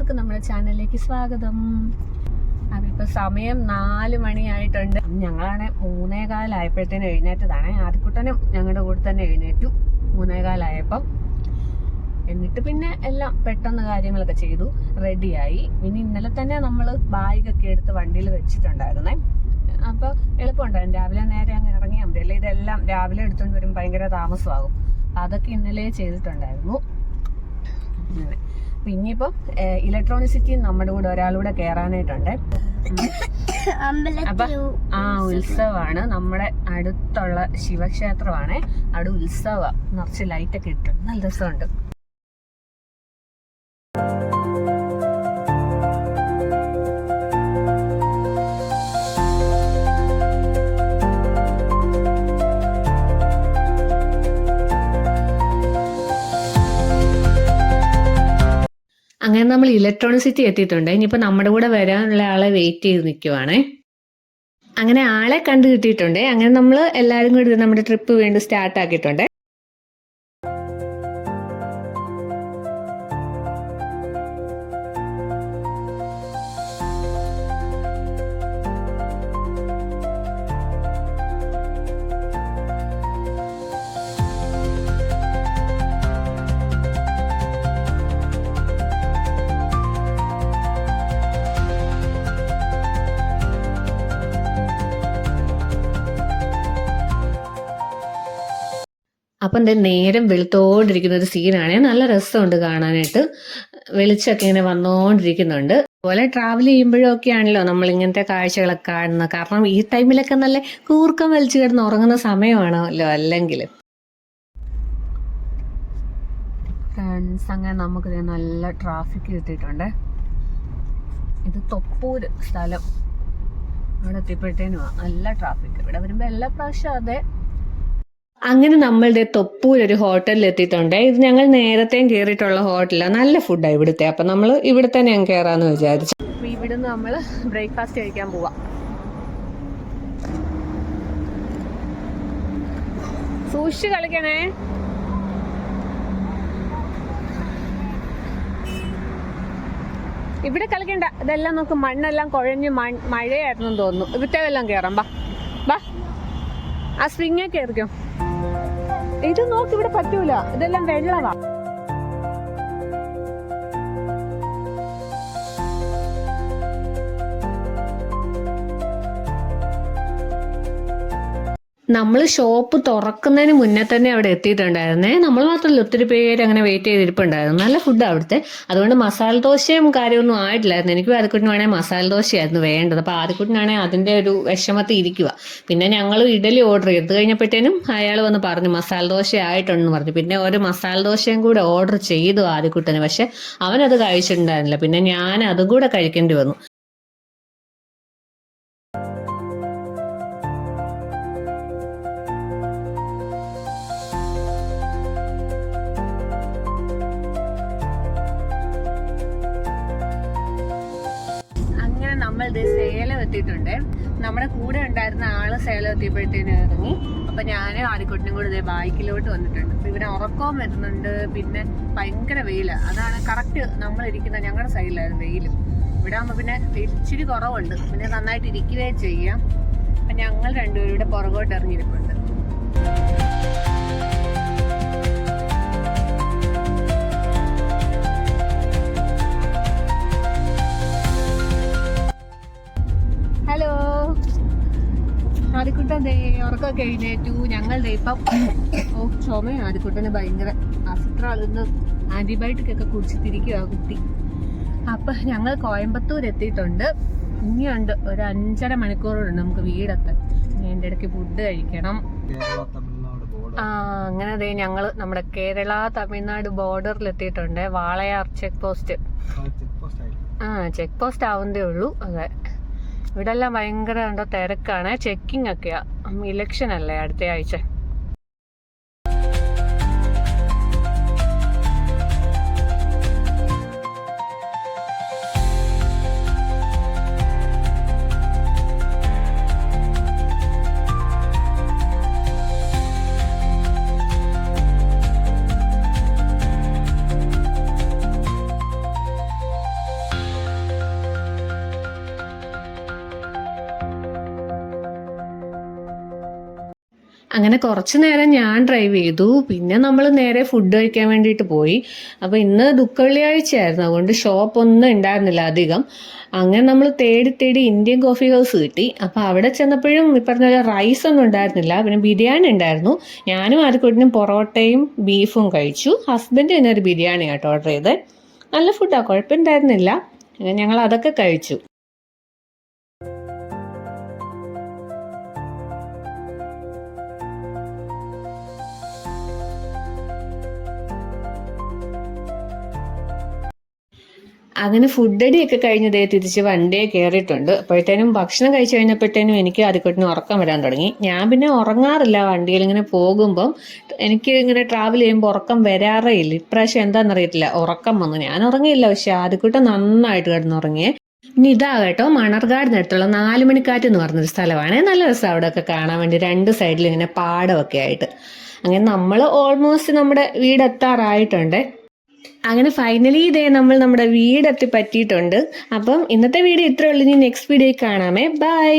എല്ലാവർക്കും നമ്മുടെ ചാനലിലേക്ക് സ്വാഗതം. അതിപ്പോൾ സമയം 4 മണിയായിട്ടുണ്ട്. ഞങ്ങളാണ് 3:15 എഴുന്നേറ്റതാണ്. ആദ്യക്കുട്ടനും ഞങ്ങളുടെ കൂടെ തന്നെ എഴുന്നേറ്റു 3:15. എന്നിട്ട് പിന്നെ എല്ലാം പെട്ടെന്ന് കാര്യങ്ങളൊക്കെ ചെയ്തു, റെഡിയായി. പിന്നെ ഇന്നലെ തന്നെ നമ്മൾ ബാഗൊക്കെ എടുത്ത് വണ്ടിയിൽ വെച്ചിട്ടുണ്ടായിരുന്നേ. അപ്പോൾ എളുപ്പമുണ്ടായിരുന്നു, രാവിലെ നേരെ അങ്ങ് ഇറങ്ങിയാൽ മതി. അല്ലെ ഇതെല്ലാം രാവിലെ എടുത്തുകൊണ്ട് വരും ഭയങ്കര താമസമാകും. അതൊക്കെ ഇന്നലെ ചെയ്തിട്ടുണ്ടായിരുന്നു. അങ്ങനെ ഇനിയിപ്പം ഇലക്ട്രോണിസിറ്റി നമ്മുടെ കൂടെ ഒരാളൂടെ കയറാനായിട്ടുണ്ട്. അപ്പൊ ഉത്സവമാണ്, നമ്മുടെ അടുത്തുള്ള ശിവക്ഷേത്രമാണ്. അവിടെ ഉത്സവം നിറച്ച് ലൈറ്റൊക്കെ ഇട്ടുണ്ട്, നല്ല രസമുണ്ട്. അങ്ങനെ നമ്മൾ ഇലക്ട്രോണിസിറ്റി എത്തിയിട്ടുണ്ട്. ഇനിയിപ്പോൾ നമ്മുടെ കൂടെ വരാനുള്ള ആളെ വെയിറ്റ് ചെയ്ത് നിൽക്കുവാണേ. അങ്ങനെ ആളെ കണ്ടു കിട്ടിയിട്ടുണ്ട്. അങ്ങനെ നമ്മൾ എല്ലാവരും കൂടി നമ്മുടെ ട്രിപ്പ് വീണ്ടും സ്റ്റാർട്ട് ആക്കിയിട്ടുണ്ട്. അപ്പം നേരം വെളുത്തോണ്ടിരിക്കുന്ന ഒരു സീനാണ്. നല്ല രസമുണ്ട് കാണാനായിട്ട്. വെളിച്ചമൊക്കെ ഇങ്ങനെ വന്നുകൊണ്ടിരിക്കുന്നുണ്ട്. അതുപോലെ ട്രാവൽ ചെയ്യുമ്പോഴൊക്കെ ആണല്ലോ നമ്മൾ ഇങ്ങനത്തെ കാഴ്ചകളൊക്കെ കാണുന്നത്. കാരണം ഈ ടൈമിലൊക്കെ നല്ല കൂർക്കം വലിച്ചു കിടന്ന് ഉറങ്ങുന്ന സമയമാണല്ലോ അല്ലെങ്കിൽ. ഫ്രണ്ട്സ്, അങ്ങനെ നമുക്ക് നല്ല ട്രാഫിക് കിട്ടിയിട്ടുണ്ട്. ഇത് തൊപ്പൂര് സ്ഥലം. അവിടെ എത്തിയപ്പോഴത്തേനും നല്ല ട്രാഫിക്. ഇവിടെ വരുമ്പോൾ എല്ലാ പ്രാവശ്യം അതെ. അങ്ങനെ നമ്മളുടെ തൊപ്പൂർ ഒരു ഹോട്ടലിൽ എത്തിയിട്ടുണ്ട്. ഇത് ഞങ്ങൾ നേരത്തെയും കയറിയിട്ടുള്ള ഹോട്ടലാണ്. നല്ല ഫുഡാണ് ഇവിടുത്തെ. അപ്പം നമ്മൾ ഇവിടെ തന്നെ ഞാൻ കയറാന്ന് വിചാരിച്ചു. അപ്പോൾ ഇവിടുന്ന് നമ്മൾ ബ്രേക്ക്ഫാസ്റ്റ് കഴിക്കാൻ പോവാം. സൂക്ഷിച്ച് കളിക്കണേ. ഇവിടെ കളിക്കണ്ട, ഇതെല്ലാം നോക്ക്, മണ്ണെല്ലാം കുഴഞ്ഞ് മഴയായിരുന്നു തോന്നുന്നു. ഇവിടുത്തെ എല്ലാം കയറാം. ബാ, ആ സ്പ്രിങ്ങൊക്കെ കയറിക്കോ. ഇത് നോക്ക്, ഇവിടെ പറ്റൂല, ഇതെല്ലാം വെള്ളവാ. നമ്മൾ ഷോപ്പ് തുറക്കുന്നതിന് മുന്നേ തന്നെ അവിടെ എത്തിയിട്ടുണ്ടായിരുന്നേ. നമ്മൾ മാത്രമല്ല, ഒത്തിരി പേര് അങ്ങനെ വെയിറ്റ് ചെയ്തിരിപ്പുണ്ടായിരുന്നു. നല്ല ഫുഡാണ് അവിടുത്തെ. അതുകൊണ്ട് മസാല ദോശയും കാര്യമൊന്നും ആയിട്ടില്ലായിരുന്നു. എനിക്കും ആദ്യക്കുട്ടിന് വേണേൽ മസാല ദോശയായിരുന്നു വേണ്ടത്. അപ്പോൾ ആദ്യക്കുട്ടിനാണെങ്കിൽ അതിൻ്റെ ഒരു വിഷമത്തിൽ ഇരിക്കുക. പിന്നെ ഞങ്ങൾ ഇഡലി ഓർഡർ ചെയ്ത് കഴിഞ്ഞപ്പോഴത്തേനും അയാൾ വന്ന് പറഞ്ഞു മസാല ദോശ ആയിട്ടുണ്ടെന്ന് പറഞ്ഞു. പിന്നെ ഒരു മസാല ദോശയും കൂടെ ഓർഡർ ചെയ്തു ആദ്യക്കുട്ടന്. പക്ഷെ അവനത് കഴിച്ചിട്ടുണ്ടായിരുന്നില്ല. പിന്നെ ഞാൻ അതും കൂടെ കഴിക്കേണ്ടി വന്നു. നമ്മൾ സേലം എത്തിയിട്ടുണ്ട്. നമ്മുടെ കൂടെ ഉണ്ടായിരുന്ന ആള് സേലം എത്തിയപ്പോഴത്തേനും ഇറങ്ങി. അപ്പൊ ഞാനും ആദ്യക്കുട്ടിനും കൂടെ ഇതേ ബൈക്കിലോട്ട് വന്നിട്ടുണ്ട്. അപ്പൊ ഇവിടെ ഉറക്കവും വരുന്നുണ്ട്. പിന്നെ ഭയങ്കര വെയിലാണ്. അതാണ് കറക്റ്റ് നമ്മളിരിക്കുന്ന ഞങ്ങളുടെ സൈഡിലായിരുന്നു വെയിലും. ഇവിടെ ആകുമ്പോൾ പിന്നെ ഇച്ചിരി കുറവുണ്ട്. പിന്നെ നന്നായിട്ട് ഇരിക്കുകയും ചെയ്യാം. അപ്പൊ ഞങ്ങൾ രണ്ടുപേരും ഇവിടെ പുറകോട്ട് ഇറങ്ങിയിരിപ്പുണ്ട്. ഹലോ, ആദ്യക്കുട്ടൻ ഉറക്കമൊക്കെ എഴുന്നേറ്റു. ഞങ്ങളുടെ ഇപ്പം ചുമയാണ് ആദ്യക്കുട്ടന് ഭയങ്കര. അസിട്രാൾ ഇന്ന് ആന്റിബയോട്ടിക് ഒക്കെ കുടിച്ചിട്ടിരിക്കുക കുട്ടി. അപ്പൊ ഞങ്ങൾ കോയമ്പത്തൂർ എത്തിയിട്ടുണ്ട്. ഇനിയുണ്ട് ഒരു 5.5 മണിക്കൂറുണ്ട് നമുക്ക് വീടെത്താൻ. ഇനി എൻ്റെ ഇടയ്ക്ക് ഫുഡ് കഴിക്കണം. അങ്ങനെ ഞങ്ങൾ നമ്മുടെ കേരള തമിഴ്നാട് ബോർഡറിൽ എത്തിയിട്ടുണ്ട്. Walayar check post. Check post ആവുന്നതേ ഉള്ളൂ. അതെ, ഇവിടെ എല്ലാം ഭയങ്കര തിരക്കാണ്. ചെക്കിംഗ് ഒക്കെയാ. ഇലക്ഷൻ അല്ലേ അടുത്ത ആഴ്ച. അങ്ങനെ കുറച്ചു നേരം ഞാൻ ഡ്രൈവ് ചെയ്തു. പിന്നെ നമ്മൾ നേരെ ഫുഡ് കഴിക്കാൻ വേണ്ടിയിട്ട് പോയി. അപ്പോൾ ഇന്ന് ദുഃഖവെള്ളിയാഴ്ചയായിരുന്നു, അതുകൊണ്ട് ഷോപ്പ് ഒന്നും ഉണ്ടായിരുന്നില്ല അധികം. അങ്ങനെ നമ്മൾ തേടി തേടി ഇന്ത്യൻ കോഫി ഹൗസ് കിട്ടി. അപ്പോൾ അവിടെ ചെന്നപ്പോഴും ഈ പറഞ്ഞ പോലെ റൈസ് ഒന്നും ഉണ്ടായിരുന്നില്ല, പിന്നെ ബിരിയാണി ഉണ്ടായിരുന്നു. ഞാനും ആദ്യക്കൂട്ടിനും പൊറോട്ടയും ബീഫും കഴിച്ചു. ഹസ്ബൻഡ് തന്നെ ഒരു ബിരിയാണി ആട്ടോ ഓർഡർ ചെയ്തത്. നല്ല ഫുഡാണ്, കുഴപ്പമുണ്ടായിരുന്നില്ല. ഞങ്ങൾ അതൊക്കെ കഴിച്ചു. അങ്ങനെ ഫുഡ് അടിയൊക്കെ കഴിഞ്ഞതേ തിരിച്ച് വണ്ടിയെ കയറിയിട്ടുണ്ട്. അപ്പോഴത്തേനും ഭക്ഷണം കഴിച്ചു കഴിഞ്ഞപ്പോഴത്തേനും എനിക്ക് ആദ്യക്കൂട്ടിന് ഉറക്കം വരാൻ തുടങ്ങി. ഞാൻ പിന്നെ ഉറങ്ങാറില്ല വണ്ടിയിൽ ഇങ്ങനെ പോകുമ്പം. എനിക്ക് ഇങ്ങനെ ട്രാവൽ ചെയ്യുമ്പോൾ ഉറക്കം വരാറേ ഇല്ല. ഇപ്രാവശ്യം എന്താണെന്നറിയത്തില്ല, ഉറക്കം വന്നു. ഞാൻ ഉറങ്ങിയില്ല, പക്ഷെ ആദ്യക്കൂട്ടം നന്നായിട്ട് കിടന്നുറങ്ങിയേ. ഇനി ഇതാ കേട്ടോ, മണർകാടിനടുത്തുള്ള 4 മണിക്കാറ്റ് എന്ന് പറഞ്ഞൊരു സ്ഥലമാണ്. നല്ല രസം അവിടെ ഒക്കെ കാണാൻ വേണ്ടി, 2 സൈഡിൽ ഇങ്ങനെ പാടമൊക്കെ ആയിട്ട്. അങ്ങനെ നമ്മൾ ഓൾമോസ്റ്റ് നമ്മുടെ വീടെത്താറായിട്ടുണ്ട്. അങ്ങനെ ഫൈനലി ഇതേ നമ്മൾ നമ്മുടെ വീടെത്തി പറ്റിയിട്ടുണ്ട്. അപ്പം ഇന്നത്തെ വീഡിയോ ഇത്രേ ഉള്ളൂ. ഇനി നെക്സ്റ്റ് വീഡിയോയിൽ കാണാമേ. ബൈ.